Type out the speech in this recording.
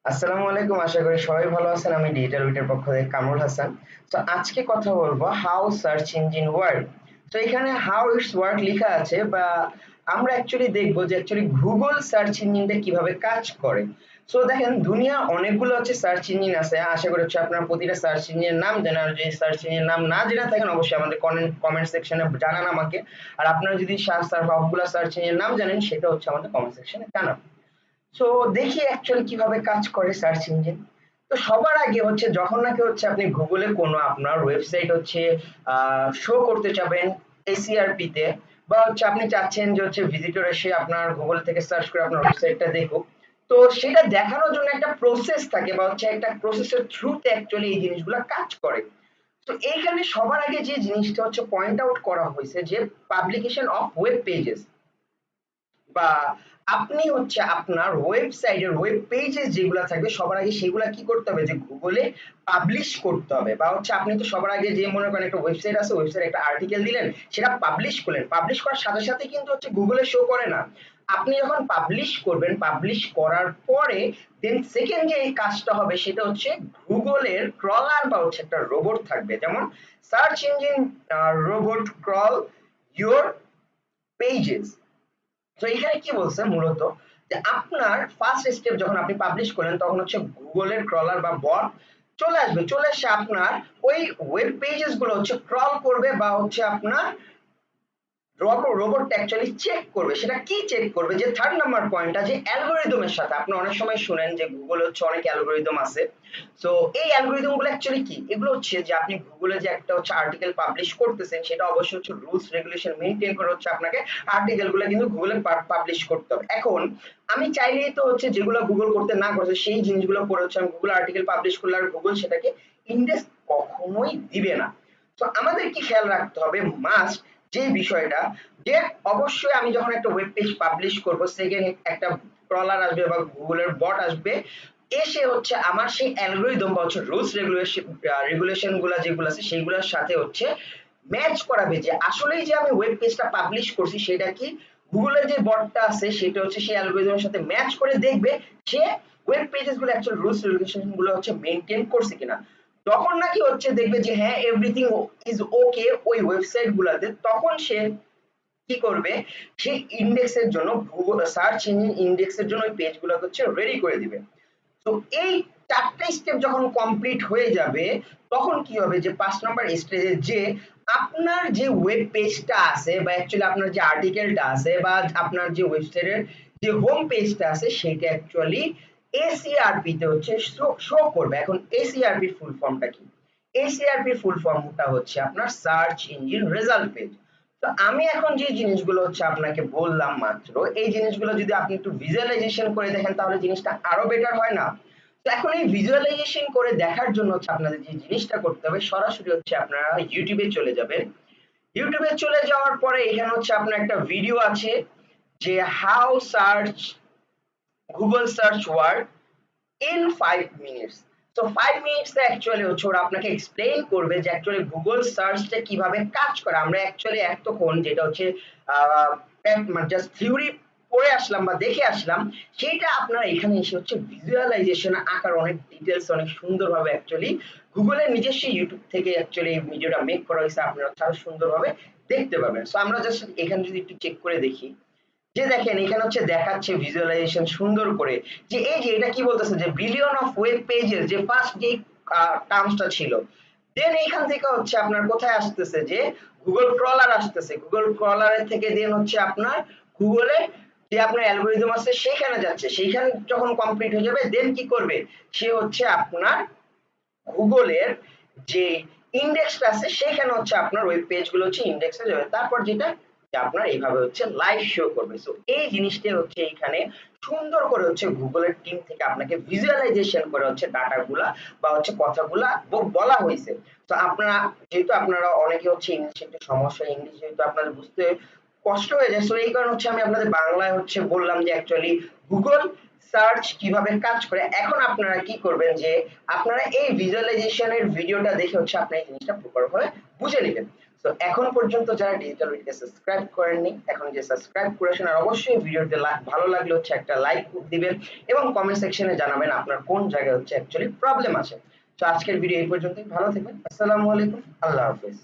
আসসালামু আলাইকুম, আশা করি সবাই ভালো আছেন। আমি ডিজিটাল উইটের পক্ষ থেকে কামরুল হাসান। তো আজকে কথা বলবো হাউ সার্চ ইঞ্জিন ওয়ার্ক। তো এখানে হাউ ইটস ওয়ার্ক লেখা আছে, বা আমরা অ্যাকচুয়ালি দেখবো যে অ্যাকচুয়ালি গুগল সার্চ ইঞ্জিনটা কিভাবে কাজ করে। সো দেখেন, দুনিয়া অনেকগুলো সার্চ ইঞ্জিন আছে। আশা করি আপনার প্রতিটা সার্চ ইঞ্জিনের নাম জানেন, আর যে সার্চ ইঞ্জিনের নাম না জেনে থাকেন অবশ্যই আমাদের কমেন্ট সেকশনে জানান আমাকে। আর আপনারা যদি সবগুলো সার্চ ইঞ্জিনের নাম জানেন সেটা আমাদের কমেন্ট সেকশনে জানান। সো দেখি অ্যাকচুয়ালি কিভাবে কাজ করে সার্চ ইঞ্জিন। তো সবার আগে যখন নাকি আপনি গুগলে কোনো আপনার ওয়েবসাইট শো করতে চাবেন এসইআরপি তে, বা আপনি চাচ্ছেন যে ভিজিটর এসে আপনার গুগল থেকে সার্চ করে আপনার ওয়েবসাইটটা দেখুক। তো সেটা দেখানোর জন্য একটা প্রসেস থাকে, বা একটা প্রসেসের থ্রুতে অ্যাকচুয়ালি এই জিনিসগুলো কাজ করে। তো এইখানে সবার আগে যে জিনিসটা পয়েন্ট আউট করা হয়েছে যে পাবলিকেশন অফ ওয়েব পেজেস, বা আপনি আপনার ওয়েবসাইটের ওয়েব পেজে যেগুলো থাকবে সবার আগে সেগুলা কি করতে হবে, যে গুগলে পাবলিশ করতে হবে। বা আপনি তো সবার আগে যে মনে করেন একটা ওয়েবসাইট আছে, ওয়েবসাইট একটা আর্টিকেল দিলেন, সেটা পাবলিশ করলেন, পাবলিশ করার সাথে সাথে কিন্তু গুগলে শো করে না। আপনি যখন পাবলিশ করবেন, পাবলিশ করার পরে দেন সেকেন্ড যে এই কাজটা হবে সেটা গুগলের ক্রলার, বা একটা রোবট থাকবে, যেমন search engine robot crawl your pages. তো এখানে কি বলছে মূলত, যে আপনার ফার্স্ট স্টেপ যখন আপনি পাবলিশ করলেন তখন গুগলের ক্রলার বা বট চলে এসে আপনার ওই ওয়েব পেজেস গুলো ক্রল করবে, বা আপনার রোবটটা অ্যাকচুয়ালি চেক করবে। সেটা কি চেক করবে, যে থার্ড নাম্বার পয়েন্টটা, যে অ্যালগোরিদমের সাথে। আপনি অনেক সময় শুনেন যে গুগল অনেক অ্যালগোরিদম আছে। তো এই অ্যালগোরিদম গুলো অ্যাকচুয়ালি কি, এগুলো যে আপনি গুগলে যে একটা আর্টিকেল পাবলিশ করতেছেন সেটা অবশ্যই রুলস রেগুলেশন মেইনটেইন করে আপনাকে আর্টিকেল গুলো কিন্তু গুগলে পাবলিশ করতে হবে। এখন আমি চাইলেই তো যেগুলো গুগল করতে না করছে সেই জিনিসগুলো করে আমি গুগল আর্টিকেল পাবলিশ করলে আর গুগল সেটাকে ইন্ডেক্স কখনোই দিবে না। তো আমাদের কি খেয়াল রাখতে হবে, মাস্ট যে বিষয়টা, যে অবশ্যই আমি যখন একটা ওয়েব পেজ পাবলিশ করব সেখানে একটা ক্রলার আসবে বা গুগলের বট আসবে, এসে আমার সেই অ্যালগোরিদম বা রুলস রেগুলেশন গুলা যেগুলো আছে সেইগুলোর সাথে ম্যাচ করাবে, যে আসলেই যে আমি ওয়েব পেজটা পাবলিশ করছি সেটা কি গুগলের যে বটটা আছে সেটা সেই অ্যালগোরিদমের সাথে ম্যাচ করে দেখবে সে ওয়েব পেজেস গুলো অ্যাকচুয়াল রুলস রেগুলেশন গুলো মেইনটেইন করছে কিনা। তখন নাকি দেখবে যে হ্যাঁ এভরিথিং ইজ ওকে ওই ওয়েবসাইট গুলাতে, তখন সে কি করবে, সে ইন্ডেক্সের জন্য গুগল সার্চ ইঞ্জিন ইন্ডেক্সের জন্য ওই পেজ গুলোকে রেডি করে দিবে। তো এই চারটা স্টেপ যখন কমপ্লিট হয়ে যাবে তখন কি হবে, যে 5 নাম্বার স্টেজে যে আপনার যে ওয়েব পেজটা আছে, বা অ্যাকচুয়ালি আপনার যে আর্টিকেলটা আছে, বা আপনার যে ওয়েবসাইটের যে হোম পেজটা আছে সেটা অ্যাকচুয়ালি এসইআরপি তে শো করবে। এখন এসইআরপি ফুল ফর্মটা কি? এসইআরপি ফুল ফর্মটা আপনার সার্চ ইঞ্জিন রেজাল্ট পেজ। তো আমি এখন যে জিনিসগুলো আপনাকে বললাম মাত্র, এই জিনিসগুলো যদি আপনি একটু ভিজুয়ালাইজেশন করে দেখেন তাহলে জিনিসটা আরো বেটার হয় না? তো এখন এই ভিজুয়ালাইজেশন করে দেখার জন্য আপনাদের যে জিনিসটা করতে হবে, সরাসরি আপনারা ইউটিউবে চলে যাবেন। ইউটিউবে চলে যাওয়ার পরে এখানে আপনার একটা ভিডিও আছে, যে how search Google search word in 5 minutes. তো 5 মিনিটস অ্যাকচুয়ালি ওরা আপনাকে এক্সপ্লেইন করবে যে অ্যাকচুয়ালি গুগল সার্চটা কিভাবে কাজ করে। আমরা অ্যাকচুয়ালি এতক্ষণ যেটা মানে জাস্ট থিওরি পড়ে আসলাম বা দেখে আসলাম, সেটা আপনারা এখানে এসে ভিজুয়ালাইজেশন আকার অনেক ডিটেইলস অনেক সুন্দরভাবে অ্যাকচুয়ালি গুগলের নিজস্ব ইউটিউব থেকে অ্যাকচুয়ালি এই ভিডিওটা মেক করা হয়েছে, আপনারা আরো সুন্দরভাবে দেখতে পাবেন। সো আমরা জাস্ট এখানে যদি একটু চেক করে দেখি, যে দেখেন এখানে দেখাচ্ছে ভিজুয়ালাইজেশন সুন্দর করে, যে এই যে এটা কি বলতেছে, যে বিলিয়ন অফ ওয়েব পেজেস, যে ফার্স্ট যে টার্মসটা ছিল, দেন এইখান থেকে আপনার কোথায় আসতেছে, যে গুগল ক্রলার আসতেছে, গুগল ক্রলারের থেকে দেন আপনার গুগলে যে আপনার অ্যালগোরিদম আছে সেইখানে যাচ্ছে, সেইখানে যখন কমপ্লিট হয়ে যাবে দেন কি করবে, সে আপনার গুগলের যে ইন্ডেক্সটা আছে সেখানে আপনার ওয়েব পেজ গুলো ইন্ডেক্সে যাবে, তারপর যেটা আপনার এইভাবে লাইভ শো করবে। সো এই জিনিসটা এইখানে সুন্দর করে গুগলের টিম থেকে আপনাকে ভিজুয়ালাইজেশন করে ডাটা গুলা বা কথাগুলা বলা হয়েছে। তো আপনারা যেহেতু আপনারা অনেকে ইংলিশ একটু সমস্যা, ইংলিশ যেহেতু আপনাদের বুঝতে কষ্ট হয়ে যায়, সো এই কারণে আমি আপনাদের বাংলায় বললাম যে অ্যাকচুয়ালি গুগল সার্চ কিভাবে কাজ করে। এখন আপনারা কি করবেন যে আপনারা এই ভিজুয়ালাইজেশনের ভিডিওটা দেখে হচ্ছে আপনি এই জিনিসটা প্রপার ভাবে বুঝে নেবেন। তো এখন পর্যন্ত যারা ডিজিটাল উইটকে সাবস্ক্রাইব করেননি, এখন যে সাবস্ক্রাইব করেছেন, আর অবশ্যই ভিডিওতে ভালো লাগলে হচ্ছে একটা লাইক দিবেন এবং কমেন্ট সেকশনে জানাবেন আপনার কোন জায়গায় হচ্ছে অ্যাকচুয়ালি প্রবলেম আছে। তো আজকের ভিডিও এই পর্যন্তই। ভালো থাকবেন। আসসালামু আলাইকুম। আল্লাহ হাফেজ।